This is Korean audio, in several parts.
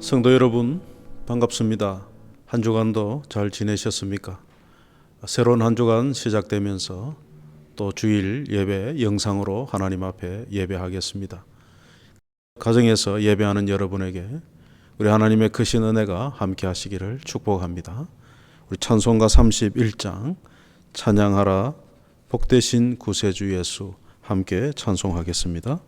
성도 여러분, 반갑습니다. 한 주간도 잘 지내셨습니까? 새로운 한 주간 시작되면서 또 주일 예배 영상으로 하나님 앞에 예배하겠습니다. 가정에서 예배하는 여러분에게 우리 하나님의 크신 은혜가 함께 하시기를 축복합니다. 우리 찬송가 31장 찬양하라 복되신 구세주 예수 함께 찬송하겠습니다.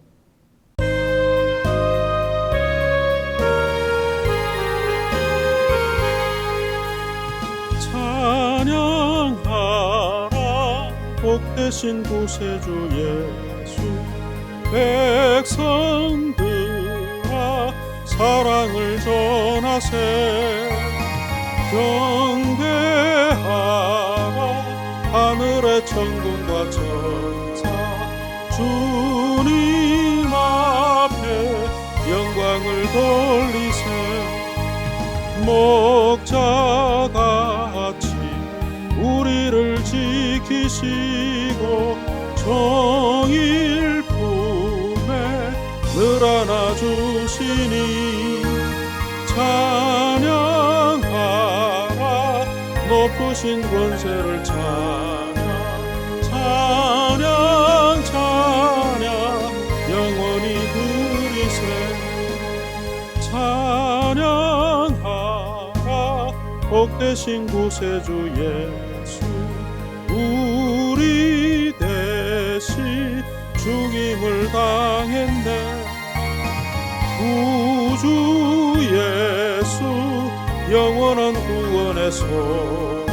복되신 구세주 예수 백성들아 사랑을 전하세 경배하라 하늘의 천군과 천사 주님 앞에 영광을 돌리세 목자같이 우리를 지키시고 정일 품에 늘 안아주시니 찬양하라 높으신 권세를 찬양 찬양 찬양 영원히 드리세 찬양하라 복되신 구세주 예수 우리 대신 죽임을 당했네 구주 예수 영원한 구원의 소망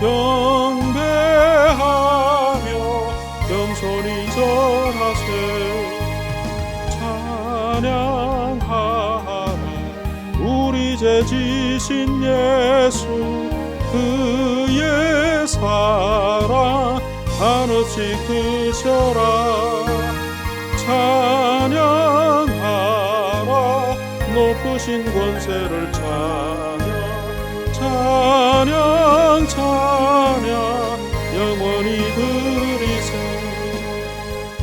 경배하며 겸손히 전하세 찬양하라 우리 죄 지신 예수 그의 사랑 한없이 크셔라 찬양하라 높으신 권세를 찬양 찬양 찬양 영원히 드리세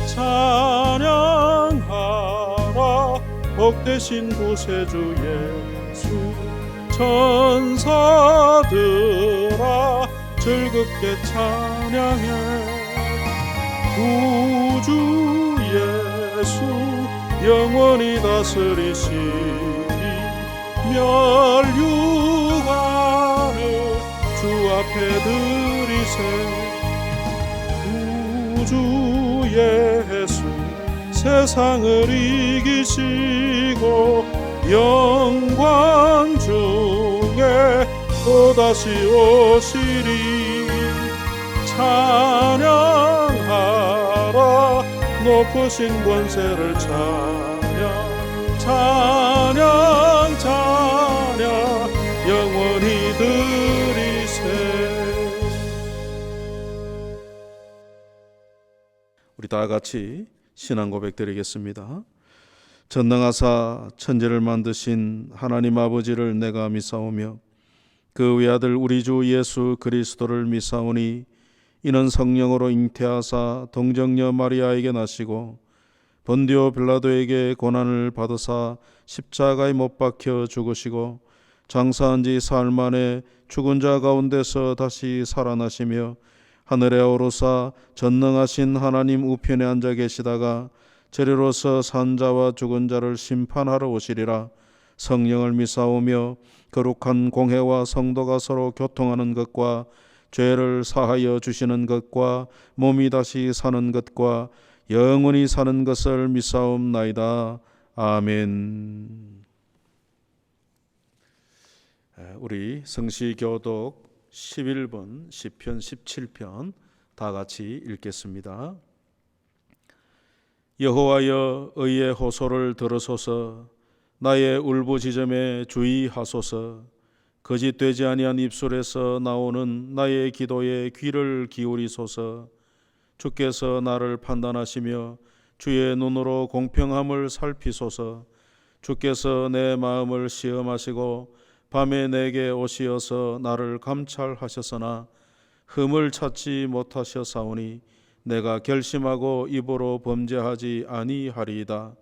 찬양하라 복되신 구세주 예수 천사들아 즐겁게 찬양해 구주 예수 영원히 다스리시니 멸류관을 주 앞에 드리세 구주 예수 세상을 이기시고 영광 중에 또다시 오시리 찬양하라 높으신 권세를 찬양 찬양 찬양 영원히 드리세. 우리 다 같이 신앙 고백 드리겠습니다. 전능하사 천지를 만드신 하나님 아버지를 내가 믿사오며 그 외아들 우리 주 예수 그리스도를 믿사오니 이는 성령으로 잉태하사 동정녀 마리아에게 나시고 본디오 빌라도에게 고난을 받으사 십자가에 못 박혀 죽으시고 장사한 지 사흘 만에 죽은 자 가운데서 다시 살아나시며 하늘에 오르사 전능하신 하나님 우편에 앉아 계시다가 저리로서 산 자와 죽은 자를 심판하러 오시리라. 성령을 믿사오며 거룩한 공회와 성도가 서로 교통하는 것과 죄를 사하여 주시는 것과 몸이 다시 사는 것과 영원히 사는 것을 믿사옵나이다. 아멘. 우리 성시교독 11번 시편 17편 다 같이 읽겠습니다. 여호와여 의의 호소를 들으소서 나의 울부짖음에 주의하소서 거짓되지 아니한 입술에서 나오는 나의 기도에 귀를 기울이소서 주께서 나를 판단하시며 주의 눈으로 공평함을 살피소서 주께서 내 마음을 시험하시고 밤에 내게 오시어서 나를 감찰하셨으나 흠을 찾지 못하셨사오니 내가 결심하고 입으로 범죄하지 아니하리이다.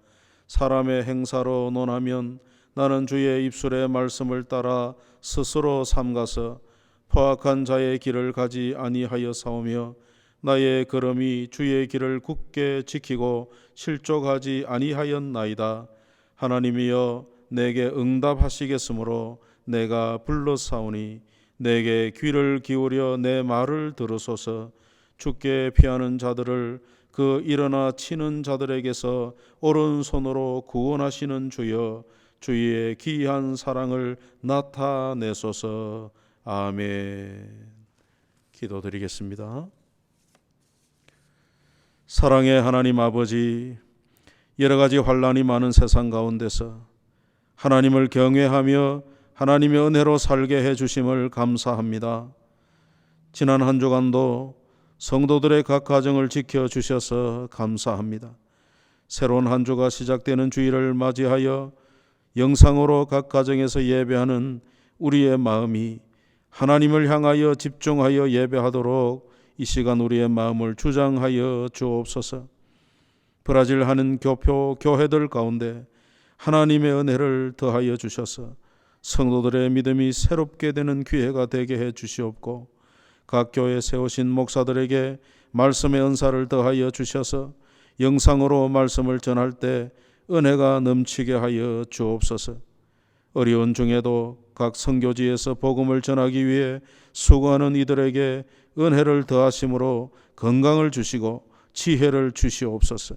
사람의 행사로 논하면 나는 주의 입술의 말씀을 따라 스스로 삼가서 포악한 자의 길을 가지 아니하였사오며 나의 걸음이 주의 길을 굳게 지키고 실족하지 아니하였나이다. 하나님이여 내게 응답하시겠으므로 내가 불러사오니 내게 귀를 기울여 내 말을 들으소서. 주께 피하는 자들을 그 일어나 치는 자들에게서 오른손으로 구원하시는 주여 주의 기이한 사랑을 나타내소서. 아멘. 기도드리겠습니다. 사랑의 하나님 아버지, 여러 가지 환난이 많은 세상 가운데서 하나님을 경외하며 하나님의 은혜로 살게 해주심을 감사합니다. 지난 한 주간도 성도들의 각 가정을 지켜주셔서 감사합니다. 새로운 한 주가 시작되는 주일을 맞이하여 영상으로 각 가정에서 예배하는 우리의 마음이 하나님을 향하여 집중하여 예배하도록 이 시간 우리의 마음을 주장하여 주옵소서. 브라질 하는 교회들 가운데 하나님의 은혜를 더하여 주셔서 성도들의 믿음이 새롭게 되는 기회가 되게 해 주시옵고 각 교회에 세우신 목사들에게 말씀의 은사를 더하여 주셔서 영상으로 말씀을 전할 때 은혜가 넘치게 하여 주옵소서. 어려운 중에도 각 선교지에서 복음을 전하기 위해 수고하는 이들에게 은혜를 더하심으로 건강을 주시고 지혜를 주시옵소서.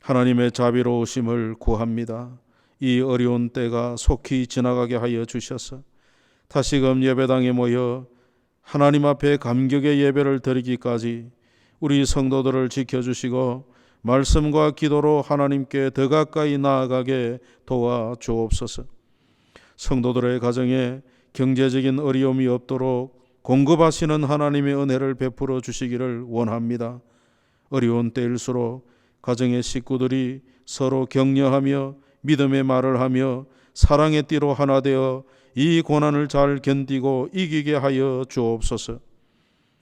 하나님의 자비로우심을 구합니다. 이 어려운 때가 속히 지나가게 하여 주셔서 다시금 예배당에 모여 하나님 앞에 감격의 예배를 드리기까지 우리 성도들을 지켜주시고 말씀과 기도로 하나님께 더 가까이 나아가게 도와주옵소서. 성도들의 가정에 경제적인 어려움이 없도록 공급하시는 하나님의 은혜를 베풀어 주시기를 원합니다. 어려운 때일수록 가정의 식구들이 서로 격려하며 믿음의 말을 하며 사랑의 띠로 하나 되어 이 고난을 잘 견디고 이기게 하여 주옵소서.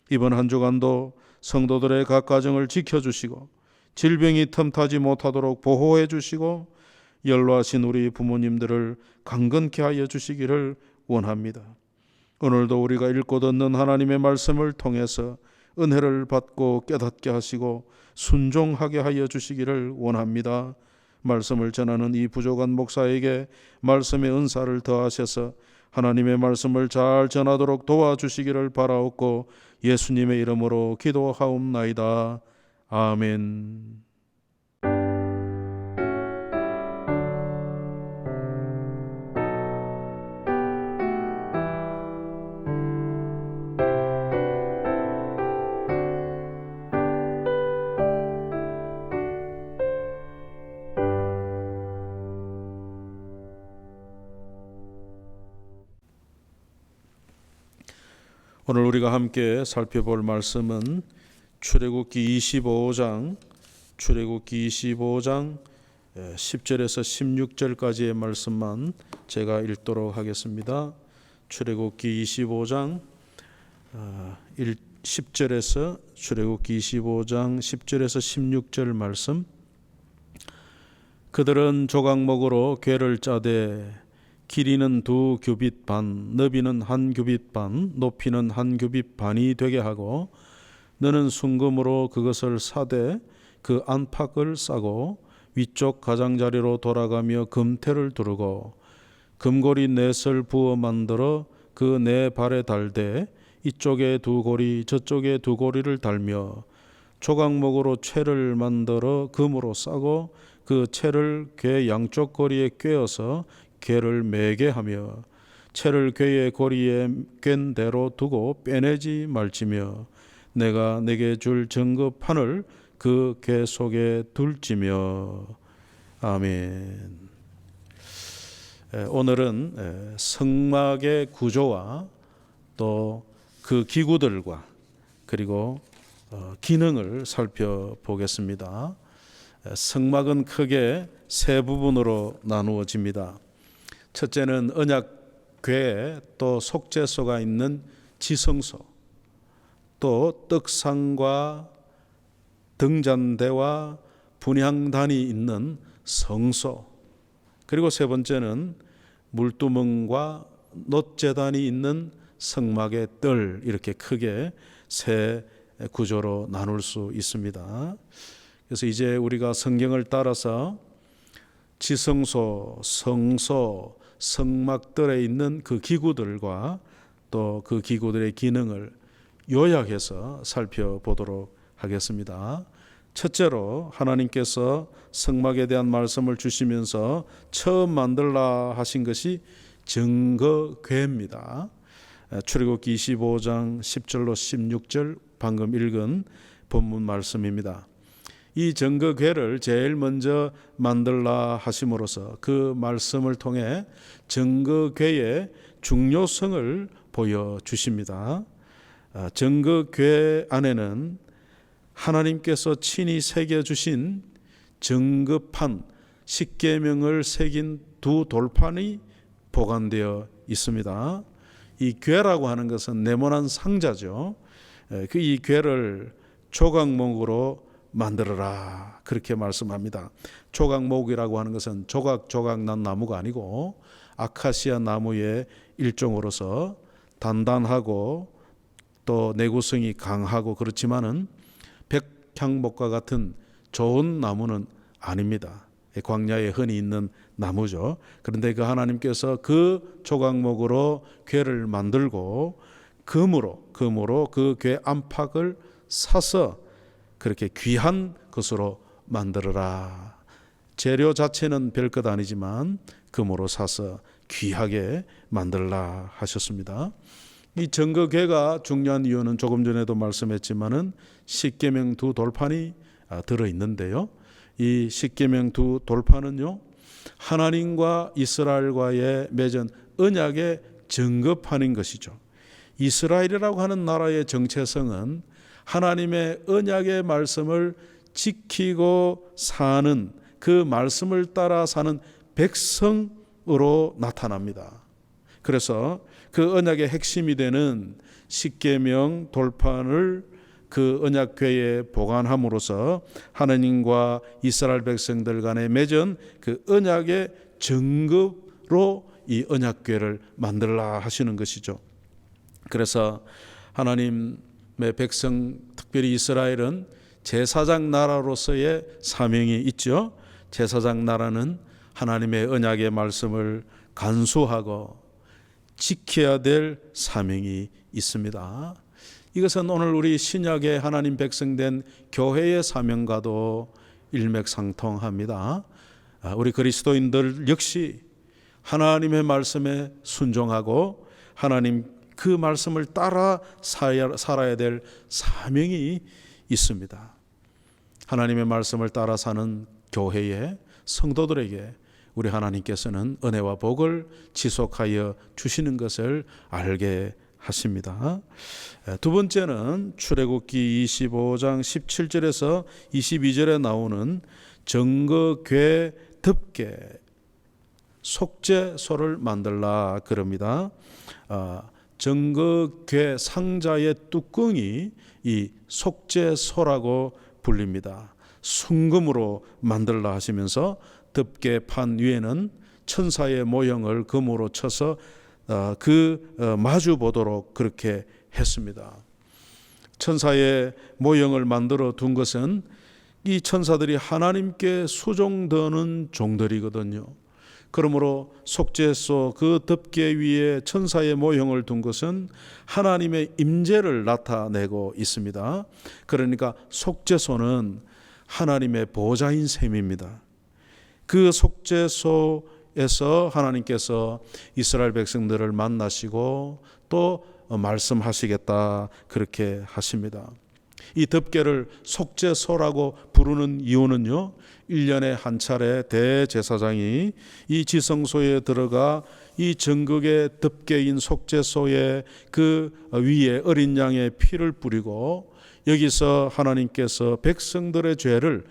이번 한 주간도 성도들의 각 가정을 지켜주시고 질병이 틈타지 못하도록 보호해 주시고 연로하신 우리 부모님들을 강건케 하여 주시기를 원합니다. 오늘도 우리가 읽고 듣는 하나님의 말씀을 통해서 은혜를 받고 깨닫게 하시고 순종하게 하여 주시기를 원합니다. 말씀을 전하는 이 부족한 목사에게 말씀의 은사를 더하셔서 하나님의 말씀을 잘 전하도록 도와주시기를 바라옵고 예수님의 이름으로 기도하옵나이다. 아멘. 오늘 우리가 함께 살펴볼 말씀은 출애굽기 25장 10절에서 16절까지의 말씀만 제가 읽도록 하겠습니다. 출애굽기 25장 10절에서 출애굽기 25장 10절에서 16절 말씀. 그들은 조각목으로 궤를 짜되 길이는 2규빗 반, 너비는 1규빗 반, 높이는 1규빗 반이 되게 하고 너는 순금으로 그것을 사되 그 안팎을 싸고 위쪽 가장자리로 돌아가며 금태를 두르고 금고리 4설 부어 만들어 그 4발에 달되 이쪽에 2고리 저쪽에 2고리를 달며 조각목으로 채를 만들어 금으로 싸고 그 채를 궤 양쪽 고리에 꿰어서 궤를 매게 하며 채를 궤의 고리에 꿰n 대로 두고 빼내지 말지며 내가 내게 줄 증거판을 그 궤 속에 둘지며. 아멘. 오늘은 성막의 구조와 또 그 기구들과 그리고 기능을 살펴보겠습니다. 성막은 크게 3부분으로 나누어집니다. 첫째는 언약궤 또 속죄소가 있는 지성소, 또 떡상과 등잔대와 분향단이 있는 성소, 그리고 세 번째는 물두멍과 놋재단이 있는 성막의 뜰, 이렇게 크게 세 구조로 나눌 수 있습니다. 그래서 이제 우리가 성경을 따라서 지성소, 성소, 성막들에 있는 그 기구들과 또 그 기구들의 기능을 요약해서 살펴보도록 하겠습니다. 첫째로 하나님께서 성막에 대한 말씀을 주시면서 처음 만들라 하신 것이 증거궤입니다. 출애굽기 25장 10절로 16절 방금 읽은 본문 말씀입니다. 이 증거궤를 제일 먼저 만들라 하심으로써 그 말씀을 통해 증거궤의 중요성을 보여주십니다. 증거궤 안에는 하나님께서 친히 새겨주신 증거판, 십계명을 새긴 두 돌판이 보관되어 있습니다. 이 궤라고 하는 것은 네모난 상자죠. 이 궤를 조각목으로 만들어라, 그렇게 말씀합니다. 조각목이라고 하는 것은 조각조각 난 나무가 아니고 아카시아 나무의 일종으로서 단단하고 또 내구성이 강하고 그렇지만은 백향목과 같은 좋은 나무는 아닙니다. 광야에 흔히 있는 나무죠. 그런데 그 하나님께서 그 조각목으로 궤를 만들고 금으로 그 궤 안팎을 사서 그렇게 귀한 것으로 만들어라. 재료 자체는 별것 아니지만 금으로 사서 귀하게 만들라 하셨습니다. 이 증거궤가 중요한 이유는 조금 전에도 말씀했지만은 십계명 두 돌판이 들어 있는데요. 이 십계명 두 돌판은요, 하나님과 이스라엘과의 맺은 언약의 증거판인 것이죠. 이스라엘이라고 하는 나라의 정체성은 하나님의 언약의 말씀을 지키고 사는, 그 말씀을 따라 사는 백성으로 나타납니다. 그래서 그 언약의 핵심이 되는 십계명 돌판을 그 언약궤에 보관함으로써 하나님과 이스라엘 백성들 간에 맺은 그 언약의 증거로 이 언약궤를 만들라 하시는 것이죠. 그래서 하나님의 백성, 특별히 이스라엘은 제사장 나라로서의 사명이 있죠. 제사장 나라는 하나님의 언약의 말씀을 간수하고 지켜야 될 사명이 있습니다. 이것은 오늘 우리 신약의 하나님 백성된 교회의 사명과도 일맥상통합니다. 우리 그리스도인들 역시 하나님의 말씀에 순종하고 하나님 그 말씀을 따라 살아야 될 사명이 있습니다. 하나님의 말씀을 따라 사는 교회의 성도들에게 우리 하나님께서는 은혜와 복을 지속하여 주시는 것을 알게 하십니다. 두 번째는 출애굽기 25장 17절에서 22절에 나오는 증거궤 덮개 속죄소를 만들라 그럽니다. 증거궤 상자의 뚜껑이 이 속죄소라고 불립니다. 순금으로 만들라 하시면서 덮개판 위에는 천사의 모형을 금으로 쳐서 마주 보도록 그렇게 했습니다. 천사의 모형을 만들어 둔 것은 이 천사들이 하나님께 수종드는 종들이거든요. 그러므로 속죄소 그 덮개 위에 천사의 모형을 둔 것은 하나님의 임재를 나타내고 있습니다. 그러니까 속죄소는 하나님의 보좌인 셈입니다. 그 속죄소에서 하나님께서 이스라엘 백성들을 만나시고 또 말씀하시겠다 그렇게 하십니다. 이 덮개를 속죄소라고 부르는 이유는요, 1년에 한 차례 대제사장이 이 지성소에 들어가 이 전극의 덮개인 속죄소의 그 위에 어린 양의 피를 뿌리고 여기서 하나님께서 백성들의 죄를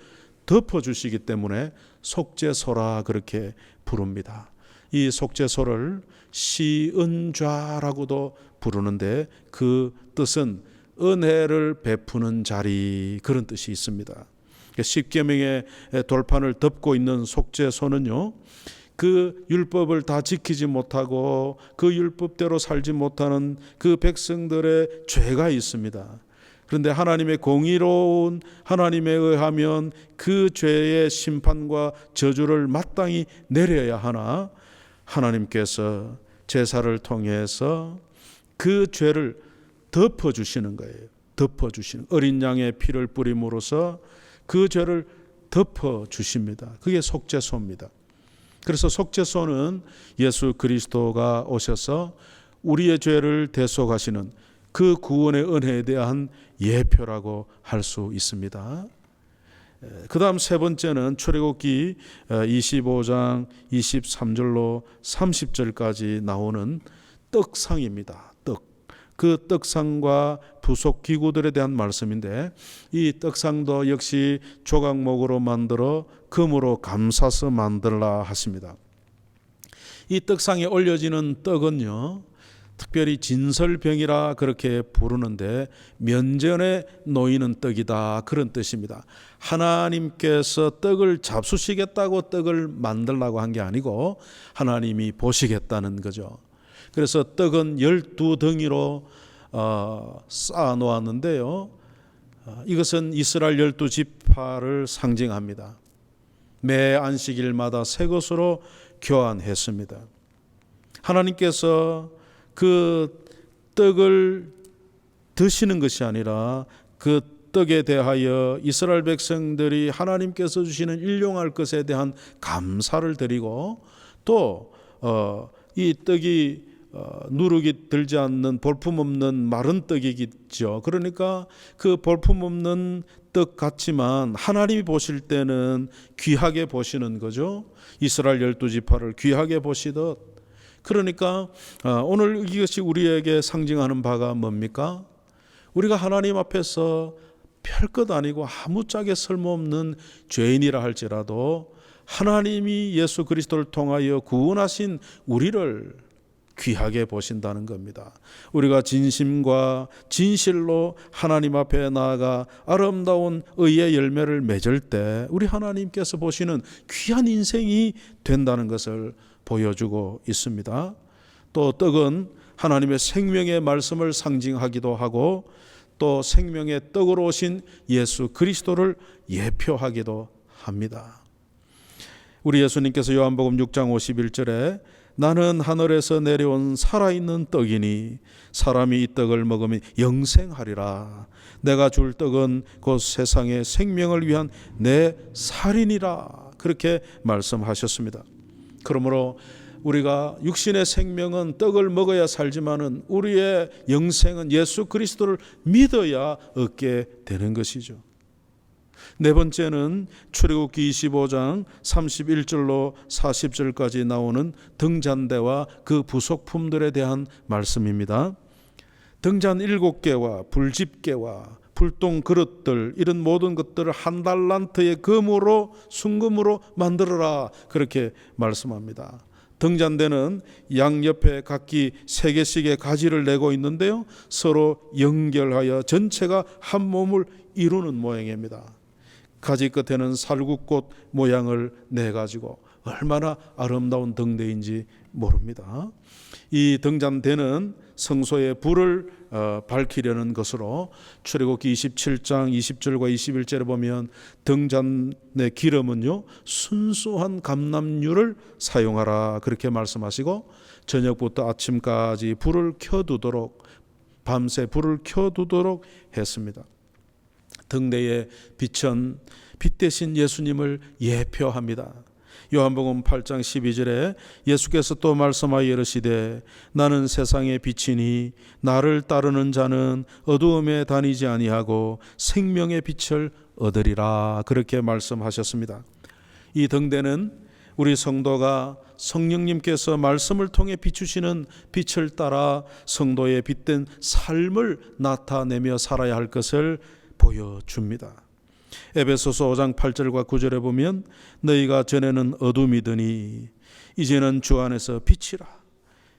덮어주시기 때문에 속죄소라 그렇게 부릅니다. 이 속죄소를 시은좌라고도 부르는데 그 뜻은 은혜를 베푸는 자리, 그런 뜻이 있습니다. 십계명의 돌판을 덮고 있는 속죄소는요, 그 율법을 다 지키지 못하고 그 율법대로 살지 못하는 그 백성들의 죄가 있습니다. 그런데 하나님의 공의로운 하나님에 의하면 그 죄의 심판과 저주를 마땅히 내려야 하나 하나님께서 제사를 통해서 그 죄를 덮어주시는 거예요. 덮어주시는, 어린 양의 피를 뿌림으로써 그 죄를 덮어주십니다. 그게 속죄소입니다. 그래서 속죄소는 예수 그리스도가 오셔서 우리의 죄를 대속하시는 그 구원의 은혜에 대한 예표라고 할 수 있습니다. 그 다음 세 번째는 출애굽기 25장 23절로 30절까지 나오는 떡상입니다. 그 떡상과 부속 기구들에 대한 말씀인데, 이 떡상도 역시 조각목으로 만들어 금으로 감싸서 만들라 하십니다. 이 떡상에 올려지는 떡은요, 특별히 진설병이라 그렇게 부르는데 면전에 놓이는 떡이다, 그런 뜻입니다. 하나님께서 떡을 잡수시겠다고 떡을 만들라고 한 게 아니고 하나님이 보시겠다는 거죠. 그래서 떡은 12덩이로 쌓아 놓았는데요, 이것은 이스라엘 12지파를 상징합니다. 매 안식일마다 새 것으로 교환했습니다. 하나님께서 그 떡을 드시는 것이 아니라 그 떡에 대하여 이스라엘 백성들이 하나님께서 주시는 일용할 것에 대한 감사를 드리고, 또 이 떡이 누룩이 들지 않는 볼품없는 마른 떡이겠죠. 그러니까 그 볼품없는 떡 같지만 하나님이 보실 때는 귀하게 보시는 거죠. 이스라엘 12지파를 귀하게 보시듯. 그러니까 오늘 이것이 우리에게 상징하는 바가 뭡니까? 우리가 하나님 앞에서 별것 아니고 아무짝에 쓸모없는 죄인이라 할지라도 하나님이 예수 그리스도를 통하여 구원하신 우리를 귀하게 보신다는 겁니다. 우리가 진심과 진실로 하나님 앞에 나아가 아름다운 의의 열매를 맺을 때 우리 하나님께서 보시는 귀한 인생이 된다는 것을 보여주고 있습니다. 또 떡은 하나님의 생명의 말씀을 상징하기도 하고, 또 생명의 떡으로 오신 예수 그리스도를 예표하기도 합니다. 우리 예수님께서 요한복음 6장 51절에 나는 하늘에서 내려온 살아있는 떡이니 사람이 이 떡을 먹으면 영생하리라. 내가 줄 떡은 곧 세상의 생명을 위한 내 살이니라. 그렇게 말씀하셨습니다. 그러므로 우리가 육신의 생명은 떡을 먹어야 살지만은 우리의 영생은 예수 그리스도를 믿어야 얻게 되는 것이죠. 네 번째는 출애굽기 25장 31절로 40절까지 나오는 등잔대와 그 부속품들에 대한 말씀입니다. 등잔 7개와 불집게와 불똥 그릇들, 이런 모든 것들을 한 달란트의 금으로 순금으로 만들어라, 그렇게 말씀합니다. 등잔대는 양옆에 각기 3개씩의 가지를 내고 있는데요, 서로 연결하여 전체가 한 몸을 이루는 모양입니다. 가지 끝에는 살구꽃 모양을 내가지고 얼마나 아름다운 등대인지 모릅니다. 이 등잔대는 성소에 불을 밝히려는 것으로 출애굽기 27장 20절과 21절에 보면 등잔의 기름은요 순수한 감람유를 사용하라, 그렇게 말씀하시고 저녁부터 아침까지 불을 켜두도록, 밤새 불을 켜두도록 했습니다. 등대의 빛은 빛 대신 예수님을 예표합니다. 요한복음 8장 12절에 예수께서 또 말씀하여 이르시되 나는 세상의 빛이니 나를 따르는 자는 어두움에 다니지 아니하고 생명의 빛을 얻으리라, 그렇게 말씀하셨습니다. 이 등대는 우리 성도가 성령님께서 말씀을 통해 비추시는 빛을 따라 성도의 빛된 삶을 나타내며 살아야 할 것을 보여줍니다. 에베소서 5장 8절과 9절에 보면 너희가 전에는 어둠이더니 이제는 주 안에서 빛이라.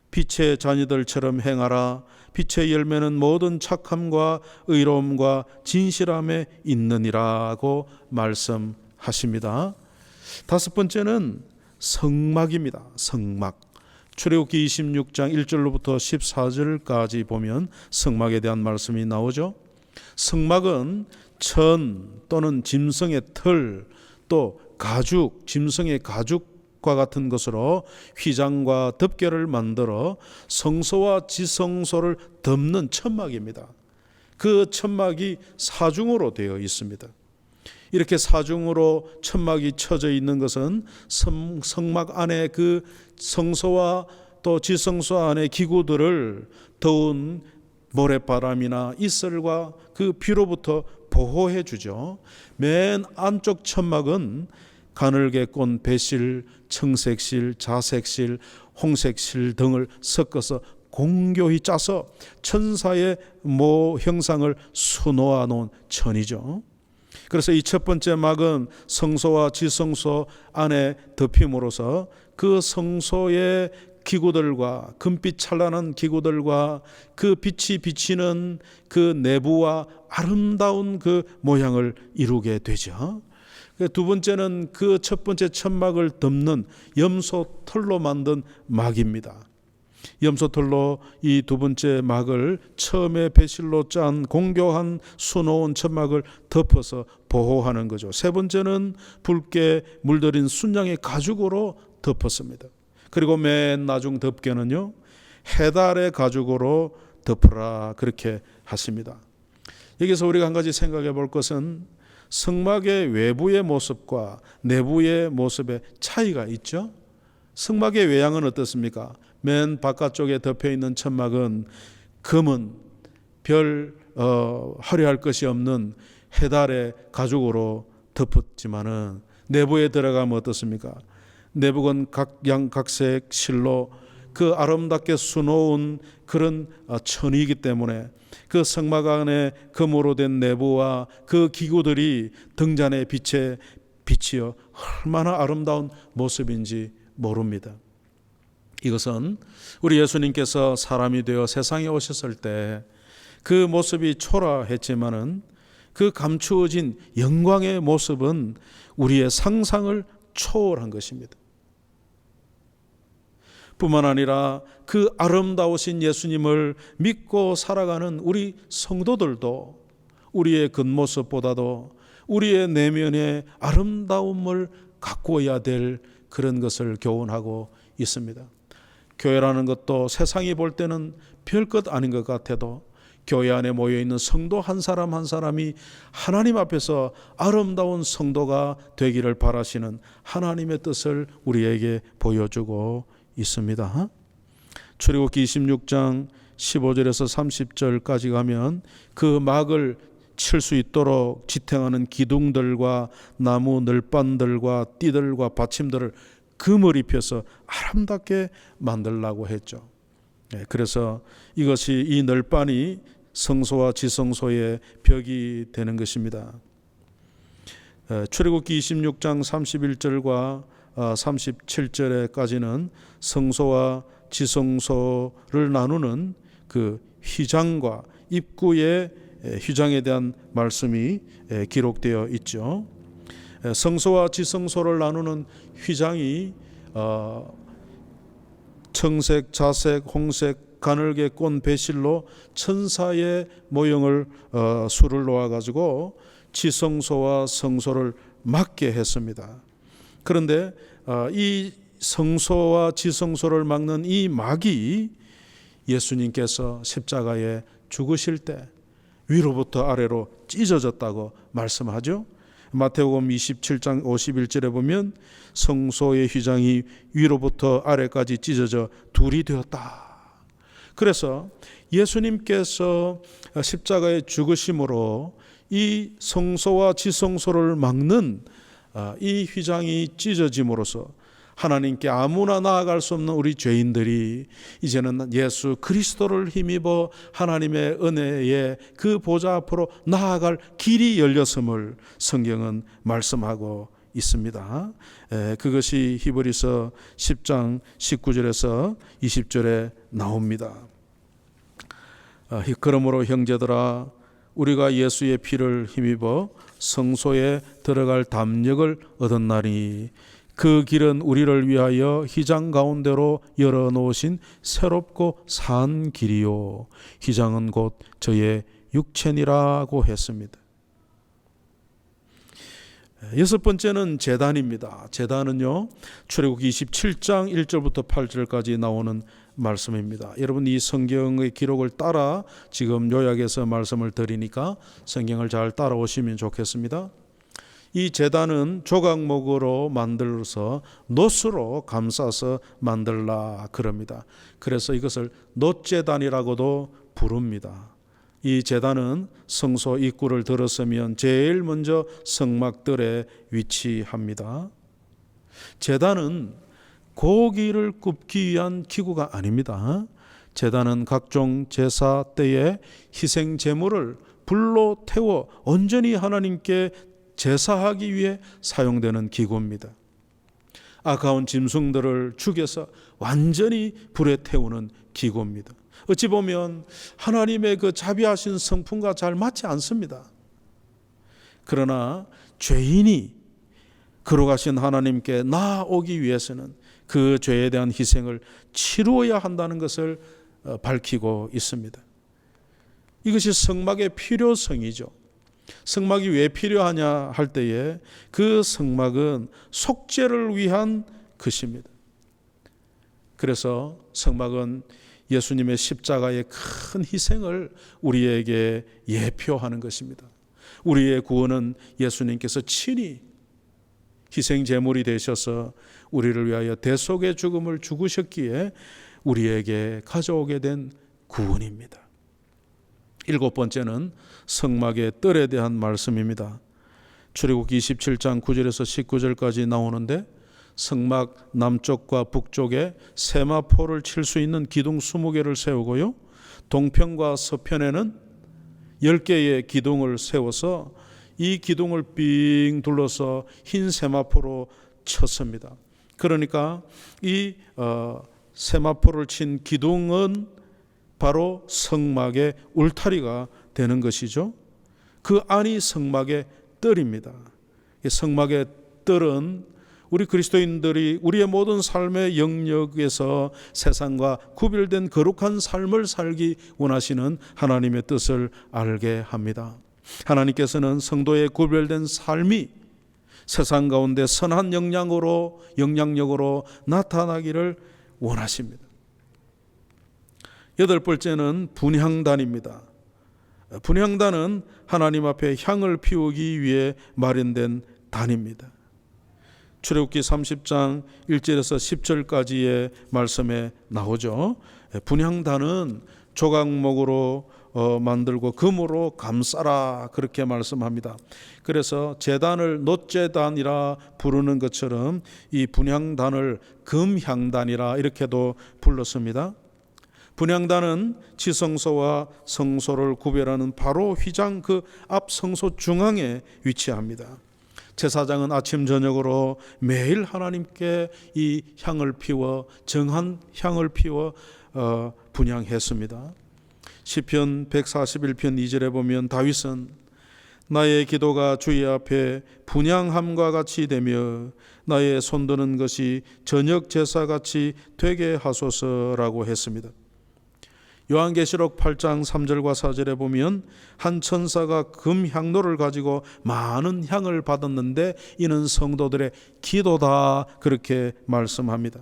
빛의 자녀들처럼 행하라. 빛의 열매는 모든 착함과 의로움과 진실함에 있느니라고 말씀하십니다. 다섯 번째는 성막입니다. 성막. 출애굽기 26장 1절로부터 14절까지 보면 성막에 대한 말씀이 나오죠. 성막은 천 또는 짐승의 털, 또 가죽, 짐승의 가죽과 같은 것으로 휘장과 덮개를 만들어 성소와 지성소를 덮는 천막입니다. 그 천막이 사중으로 되어 있습니다. 이렇게 사중으로 천막이 쳐져 있는 것은 성막 안에 그 성소와 또 지성소 안의 기구들을 더운 모래바람이나 이슬과 그 비로부터 보호해 주죠. 맨 안쪽 천막은 가늘게 꼰 배실, 청색실, 자색실, 홍색실 등을 섞어서 공교히 짜서 천사의 모 형상을 수놓아 놓은 천이죠. 그래서 이 첫 번째 막은 성소와 지성소 안에 덮임으로써 그 성소의 기구들과 금빛 찬란한 기구들과 그 빛이 비치는 그 내부와 아름다운 그 모양을 이루게 되죠. 두 번째는 그 첫 번째 천막을 덮는 염소 털로 만든 막입니다. 염소털로 이 두 번째 막을 처음에 배실로 짠 공교한 수놓은 천막을 덮어서 보호하는 거죠. 세 번째는 붉게 물들인 순양의 가죽으로 덮었습니다. 그리고 맨 나중 덮개는요, 해달의 가죽으로 덮으라 그렇게 하십니다. 여기서 우리가 한 가지 생각해 볼 것은 성막의 외부의 모습과 내부의 모습의 차이가 있죠. 성막의 외양은 어떻습니까? 맨 바깥쪽에 덮여 있는 천막은 검은 별 화려할 것이 없는 해달의 가죽으로 덮었지만은 내부에 들어가면 어떻습니까? 내부는 각양각색 실로 그 아름답게 수놓은 그런 천이기 때문에 그 성막 안에 금으로 된 내부와 그 기구들이 등잔의 빛에 비치어 얼마나 아름다운 모습인지 모릅니다. 이것은 우리 예수님께서 사람이 되어 세상에 오셨을 때 그 모습이 초라했지만은 그 감추어진 영광의 모습은 우리의 상상을 초월한 것입니다. 뿐만 아니라 그 아름다우신 예수님을 믿고 살아가는 우리 성도들도 우리의 겉모습보다도 우리의 내면의 아름다움을 가꾸어야 될 그런 것을 교훈하고 있습니다. 교회라는 것도 세상이 볼 때는 별것 아닌 것 같아도 교회 안에 모여있는 성도 한 사람 한 사람이 하나님 앞에서 아름다운 성도가 되기를 바라시는 하나님의 뜻을 우리에게 보여주고 있습니다. 출애굽기 26장 15절에서 30절까지 가면 그 막을 칠 수 있도록 지탱하는 기둥들과 나무 널빤들과 띠들과 받침들을 금을 입혀서 아름답게 만들라고 했죠. 그래서 이것이 이 널빤이 성소와 지성소의 벽이 되는 것입니다. 출애굽기 26장 31절과 37절에까지는 성소와 지성소를 나누는 그 휘장과 입구의 휘장에 대한 말씀이 기록되어 있죠. 성소와 지성소를 나누는 휘장이 청색, 자색, 홍색, 가늘게 꼰 배실로 천사의 모형을 수를 놓아가지고 지성소와 성소를 막게 했습니다. 그런데 이 성소와 지성소를 막는 이 막이 예수님께서 십자가에 죽으실 때 위로부터 아래로 찢어졌다고 말씀하죠. 마태복음 27장 51절에 보면 성소의 휘장이 위로부터 아래까지 찢어져 둘이 되었다. 그래서 예수님께서 십자가에 죽으심으로 이 성소와 지성소를 막는 이 휘장이 찢어짐으로써 하나님께 아무나 나아갈 수 없는 우리 죄인들이 이제는 예수 그리스도를 힘입어 하나님의 은혜의 그 보좌 앞으로 나아갈 길이 열렸음을 성경은 말씀하고 있습니다. 그것이 히브리서 10장 19절에서 20절에 나옵니다. 그러므로 형제들아 우리가 예수의 피를 힘입어 성소에 들어갈 담력을 얻었나니 그 길은 우리를 위하여 휘장 가운데로 열어놓으신 새롭고 산 길이요 휘장은 곧 저의 육체니라고 했습니다. 여섯 번째는 제단입니다. 제단은요, 출애굽기 27장 1절부터 8절까지 나오는 말씀입니다. 여러분 이 성경의 기록을 따라 지금 요약해서 말씀을 드리니까 성경을 잘 따라오시면 좋겠습니다. 이 제단은 조각목으로 만들어서 놋으로 감싸서 만들라 그럽니다. 그래서 이것을 놋제단이라고도 부릅니다. 이 제단은 성소 입구를 들어서면 제일 먼저 성막들에 위치합니다. 제단은 고기를 굽기 위한 기구가 아닙니다. 제단은 각종 제사 때에 희생 제물을 불로 태워 온전히 하나님께 제사하기 위해 사용되는 기구입니다. 아까운 짐승들을 죽여서 완전히 불에 태우는 기구입니다. 어찌 보면 하나님의 그 자비하신 성품과 잘 맞지 않습니다. 그러나 죄인이 거룩하신 하나님께 나아오기 위해서는 그 죄에 대한 희생을 치루어야 한다는 것을 밝히고 있습니다. 이것이 성막의 필요성이죠. 성막이 왜 필요하냐 할 때에 그 성막은 속죄를 위한 것입니다. 그래서 성막은 예수님의 십자가의 큰 희생을 우리에게 예표하는 것입니다. 우리의 구원은 예수님께서 친히 희생 제물이 되셔서 우리를 위하여 대속의 죽음을 죽으셨기에 우리에게 가져오게 된 구원입니다. 일곱 번째는 성막의 뜰에 대한 말씀입니다. 출애굽기 27장 9절에서 19절까지 나오는데 성막 남쪽과 북쪽에 세마포를 칠 수 있는 기둥 20개를 세우고요. 동편과 서편에는 10개의 기둥을 세워서 이 기둥을 삥 둘러서 흰 세마포로 쳤습니다. 그러니까 이 세마포를 친 기둥은 바로 성막의 울타리가 되는 것이죠. 그 안이 성막의 뜰입니다. 성막의 뜰은 우리 그리스도인들이 우리의 모든 삶의 영역에서 세상과 구별된 거룩한 삶을 살기 원하시는 하나님의 뜻을 알게 합니다. 하나님께서는 성도의 구별된 삶이 세상 가운데 선한 영향력으로 나타나기를 원하십니다. 여덟 번째는 분향단입니다. 분향단은 하나님 앞에 향을 피우기 위해 마련된 단입니다. 출애굽기 30장 1절에서 10절까지의 말씀에 나오죠. 분향단은 조각목으로 만들고 금으로 감싸라 그렇게 말씀합니다. 그래서 제단을 놋제단이라 부르는 것처럼 이 분향단을 금향단이라 이렇게도 불렀습니다. 분향단은 지성소와 성소를 구별하는 바로 휘장 그 앞 성소 중앙에 위치합니다. 제사장은 아침 저녁으로 매일 하나님께 이 향을 피워 정한 향을 피워 분향했습니다. 시편 141편 2절에 보면 다윗은 나의 기도가 주의 앞에 분향함과 같이 되며 나의 손드는 것이 저녁 제사같이 되게 하소서라고 했습니다. 요한계시록 8장 3절과 4절에 보면 한 천사가 금향로를 가지고 많은 향을 받았는데 이는 성도들의 기도다 그렇게 말씀합니다.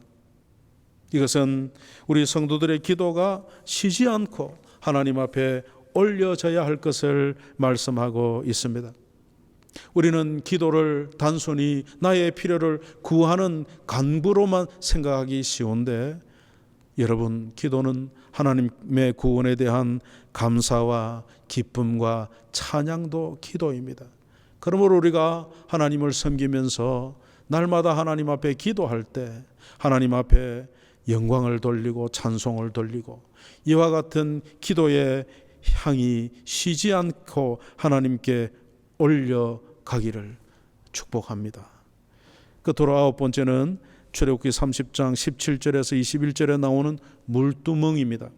이것은 우리 성도들의 기도가 쉬지 않고 하나님 앞에 올려져야 할 것을 말씀하고 있습니다. 우리는 기도를 단순히 나의 필요를 구하는 간구로만 생각하기 쉬운데 여러분, 기도는 하나님의 구원에 대한 감사와 기쁨과 찬양도 기도입니다. 그러므로 우리가 하나님을 섬기면서 날마다 하나님 앞에 기도할 때 하나님 앞에 영광을 돌리고 찬송을 돌리고 이와 같은 기도의 향이 쉬지 않고 하나님께 올려가기를 축복합니다. 끝으로 아홉 번째는 출애굽기 30장 17절에서 21절에 나오는 물두멍입니다.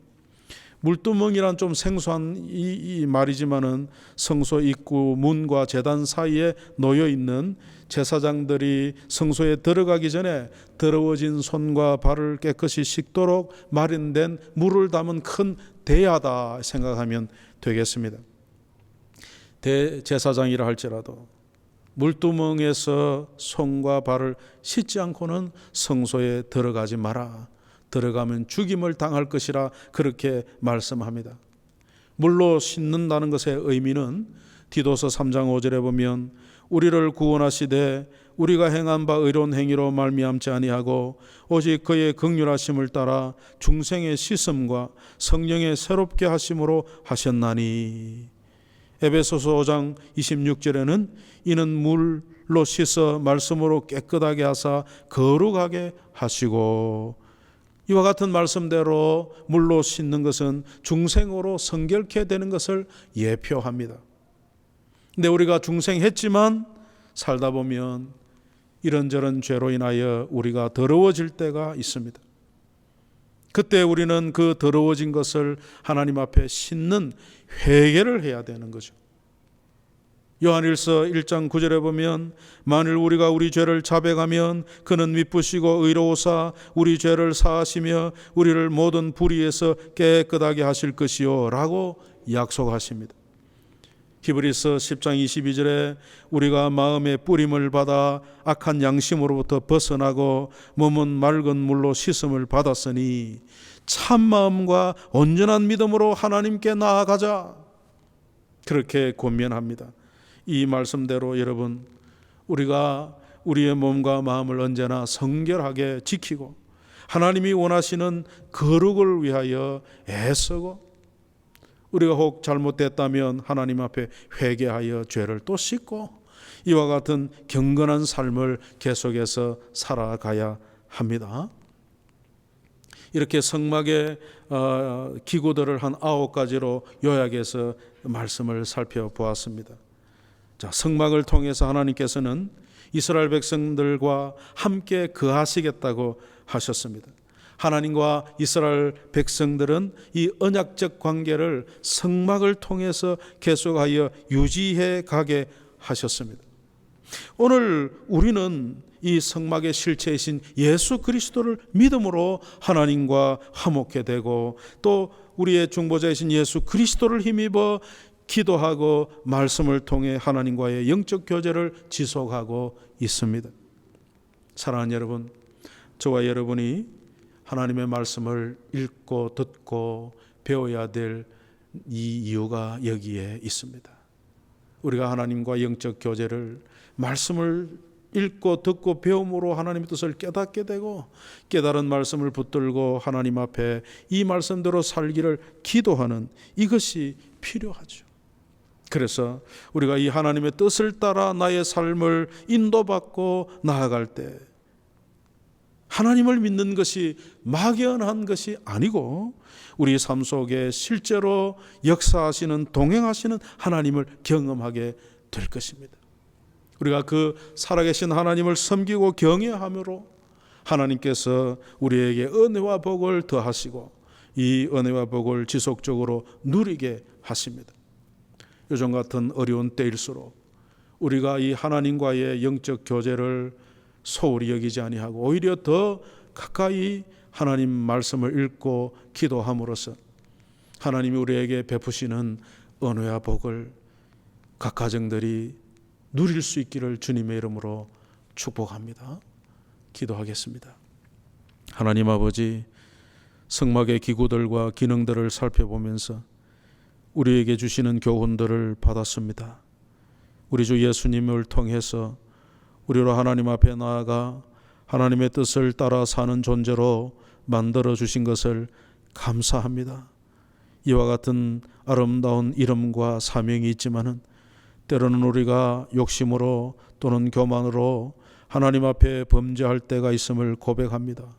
물두멍이란 좀 생소한 이 말이지만은 성소 입구 문과 제단 사이에 놓여 있는 제사장들이 성소에 들어가기 전에 더러워진 손과 발을 깨끗이 씻도록 마련된 물을 담은 큰 대야다 생각하면 되겠습니다. 대제사장이라 할지라도 물두멍에서 손과 발을 씻지 않고는 성소에 들어가지 마라. 들어가면 죽임을 당할 것이라 그렇게 말씀합니다. 물로 씻는다는 것의 의미는 디도서 3장 5절에 보면 우리를 구원하시되 우리가 행한 바 의로운 행위로 말미암지 아니하고 오직 그의 긍휼하심을 따라 중생의 씻음과 성령의 새롭게 하심으로 하셨나니. 에베소서 5장 26절에는 이는 물로 씻어 말씀으로 깨끗하게 하사 거룩하게 하시고, 이와 같은 말씀대로 물로 씻는 것은 중생으로 성결케 되는 것을 예표합니다. 근데 우리가 중생했지만 살다 보면 이런저런 죄로 인하여 우리가 더러워질 때가 있습니다. 그때 우리는 그 더러워진 것을 하나님 앞에 씻는 회개를 해야 되는 거죠. 요한일서 1장 9절에 보면 만일 우리가 우리 죄를 자백하면 그는 미쁘시고 의로우사 우리 죄를 사하시며 우리를 모든 불의에서 깨끗하게 하실 것이요 라고 약속하십니다. 히브리서 10장 22절에 우리가 마음의 뿌림을 받아 악한 양심으로부터 벗어나고 몸은 맑은 물로 씻음을 받았으니 참마음과 온전한 믿음으로 하나님께 나아가자, 그렇게 권면합니다. 이 말씀대로 여러분, 우리가 우리의 몸과 마음을 언제나 성결하게 지키고 하나님이 원하시는 거룩을 위하여 애쓰고, 우리가 혹 잘못됐다면 하나님 앞에 회개하여 죄를 또 씻고 이와 같은 경건한 삶을 계속해서 살아가야 합니다. 이렇게 성막의 기구들을 한 9가지로 요약해서 말씀을 살펴보았습니다. 자, 성막을 통해서 하나님께서는 이스라엘 백성들과 함께 거하시겠다고 하셨습니다. 하나님과 이스라엘 백성들은 이 언약적 관계를 성막을 통해서 계속하여 유지해 가게 하셨습니다. 오늘 우리는 이 성막의 실체이신 예수 그리스도를 믿음으로 하나님과 화목해 되고, 또 우리의 중보자이신 예수 그리스도를 힘입어 기도하고 말씀을 통해 하나님과의 영적 교제를 지속하고 있습니다. 사랑하는 여러분, 저와 여러분이 하나님의 말씀을 읽고 듣고 배워야 될 이 이유가 여기에 있습니다. 우리가 하나님과 영적 교제를 말씀을 읽고 듣고 배움으로 하나님의 뜻을 깨닫게 되고, 깨달은 말씀을 붙들고 하나님 앞에 이 말씀대로 살기를 기도하는 이것이 필요하죠. 그래서 우리가 이 하나님의 뜻을 따라 나의 삶을 인도받고 나아갈 때 하나님을 믿는 것이 막연한 것이 아니고 우리 삶 속에 실제로 역사하시는, 동행하시는 하나님을 경험하게 될 것입니다. 우리가 그 살아계신 하나님을 섬기고 경외함으로 하나님께서 우리에게 은혜와 복을 더하시고 이 은혜와 복을 지속적으로 누리게 하십니다. 요즘 같은 어려운 때일수록 우리가 이 하나님과의 영적 교제를 소홀히 여기지 아니하고 오히려 더 가까이 하나님 말씀을 읽고 기도함으로써 하나님이 우리에게 베푸시는 은혜와 복을 각 가정들이 누릴 수 있기를 주님의 이름으로 축복합니다. 기도하겠습니다. 하나님 아버지, 성막의 기구들과 기능들을 살펴보면서 우리에게 주시는 교훈들을 받았습니다. 우리 주 예수님을 통해서 우리로 하나님 앞에 나아가 하나님의 뜻을 따라 사는 존재로 만들어 주신 것을 감사합니다. 이와 같은 아름다운 이름과 사명이 있지만은 때로는 우리가 욕심으로 또는 교만으로 하나님 앞에 범죄할 때가 있음을 고백합니다.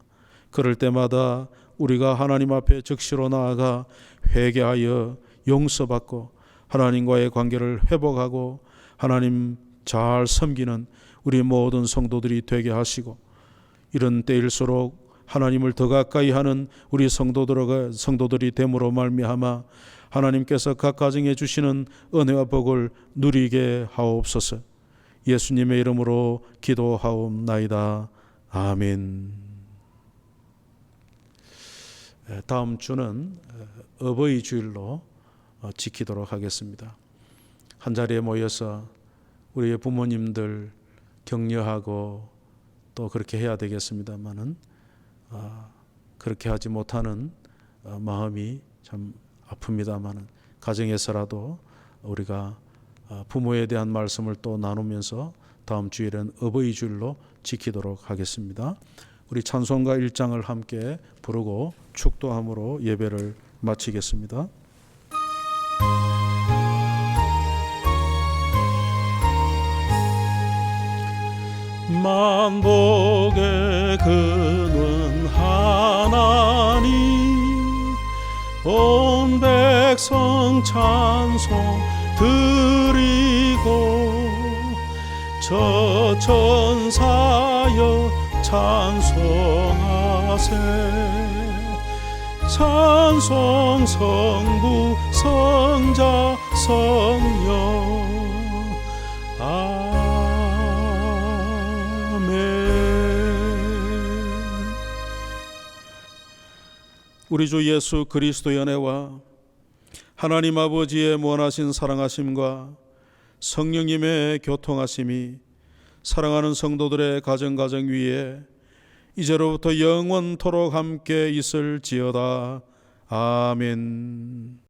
그럴 때마다 우리가 하나님 앞에 적시로 나아가 회개하여 용서받고 하나님과의 관계를 회복하고 하나님 잘 섬기는 우리 모든 성도들이 되게 하시고, 이런 때일수록 하나님을 더 가까이 하는 우리 성도들이 됨으로 말미암아 하나님께서 각 가정에 주시는 은혜와 복을 누리게 하옵소서. 예수님의 이름으로 기도하옵나이다. 아멘. 다음 주는 어버이 주일로 지키도록 하겠습니다. 한 자리에 모여서 우리의 부모님들 격려하고 또 그렇게 해야 되겠습니다만은 그렇게 하지 못하는 마음이 참 아픕니다만은 가정에서라도 우리가 부모에 대한 말씀을 또 나누면서 다음 주일은 어버이 주일로 지키도록 하겠습니다. 우리 찬송가 1장을 함께 부르고 축도함으로 예배를 마치겠습니다. 만복의 근원 하나님 온 백성 찬송 드리고 저 천사여 찬송하세 찬송 성부 성자 성령 우리 주 예수 그리스도의 은혜와 하나님 아버지의 무한하신 사랑하심과 성령님의 교통하심이 사랑하는 성도들의 가정 위에 이제로부터 영원토록 함께 있을지어다. 아멘.